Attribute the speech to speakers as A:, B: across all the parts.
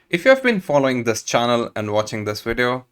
A: If you have been following this channel and watching this video,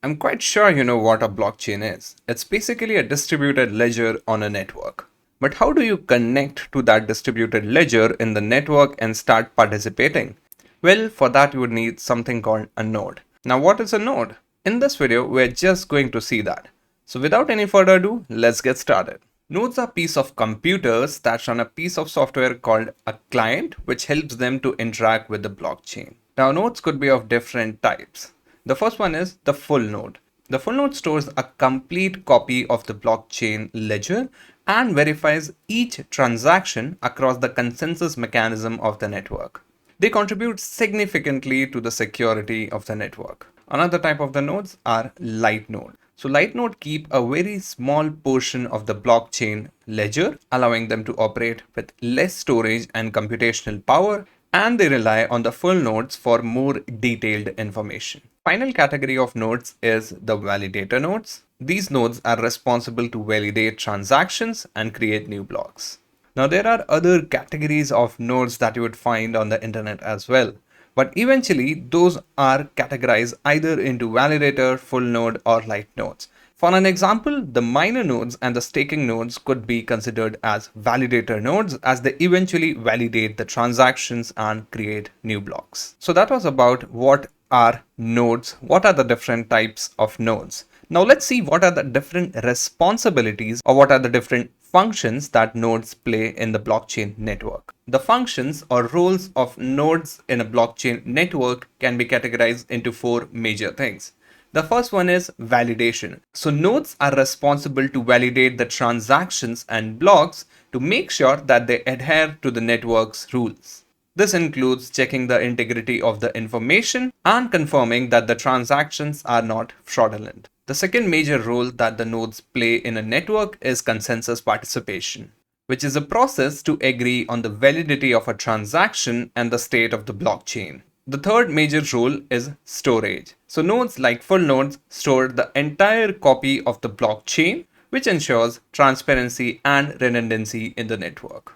A: I'm quite sure you know what a blockchain is. It's basically a distributed ledger on a network. But how do you connect to that distributed ledger in the network and start participating? Well, for that you would need something called a node. Now what is a node? In this video, we're just going to see that. So without any further ado, let's get started. Nodes are piece of computers that run a piece of software called a client, which helps them to interact with the blockchain. Now nodes could be of different types. The first one is the full node. The full node stores a complete copy of the blockchain ledger and verifies each transaction across the consensus mechanism of the network. They contribute significantly to the security of the network. Another type of the nodes are light node. So light node keep a very small portion of the blockchain ledger, allowing them to operate with less storage and computational power, and they rely on the full nodes for more detailed information. Final category of nodes is the validator nodes. These nodes are responsible to validate transactions and create new blocks. Now there are other categories of nodes that you would find on the internet as well. But eventually, those are categorized either into validator, full node, or light nodes. For an example, the miner nodes and the staking nodes could be considered as validator nodes as they eventually validate the transactions and create new blocks. So that was about what are nodes, what are the different types of nodes. Now let's see what are the different responsibilities or what are the different functions that nodes play in the blockchain network. The functions or roles of nodes in a blockchain network can be categorized into four major things. The first one is validation. So nodes are responsible to validate the transactions and blocks to make sure that they adhere to the network's rules. This includes checking the integrity of the information and confirming that the transactions are not fraudulent. The second major role that the nodes play in a network is consensus participation, which is a process to agree on the validity of a transaction and the state of the blockchain. The third major role is storage. So nodes like full nodes store the entire copy of the blockchain, which ensures transparency and redundancy in the network.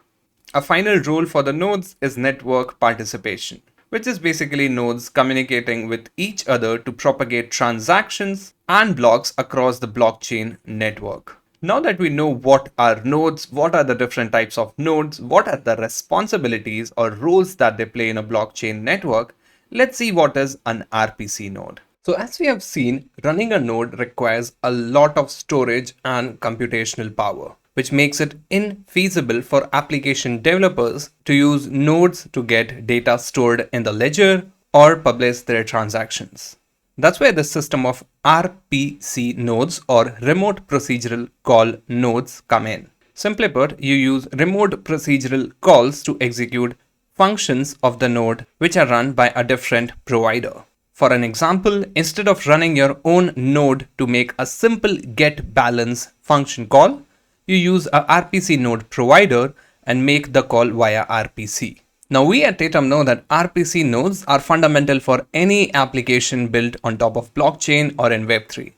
A: A final role for the nodes is network participation, which is basically nodes communicating with each other to propagate transactions and blocks across the blockchain network. Now that we know what are nodes, what are the different types of nodes, what are the responsibilities or roles that they play in a blockchain network, let's see what is an RPC node. So as we have seen, running a node requires a lot of storage and computational power, which makes it infeasible for application developers to use nodes to get data stored in the ledger or publish their transactions. That's where the system of RPC nodes or remote procedural call nodes come in. Simply put, you use remote procedural calls to execute functions of the node which are run by a different provider. For an example, instead of running your own node to make a simple get balance function call, you use a RPC node provider and make the call via RPC. Now we at Tatum know that RPC nodes are fundamental for any application built on top of blockchain or in Web3.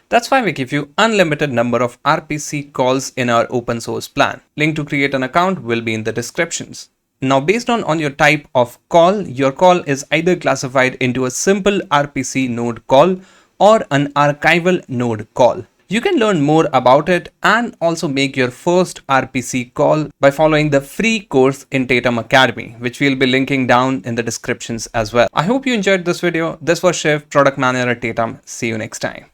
A: That's why we give you unlimited number of RPC calls in our open source plan. Link to create an account will be in the descriptions. Now based on your type of call, your call is either classified into a simple RPC node call or an archival node call. You can learn more about it and also make your first RPC call by following the free course in Tatum Academy, which we'll be linking down in the descriptions as well. I hope you enjoyed this video. This was Shiv, Product Manager at Tatum. See you next time.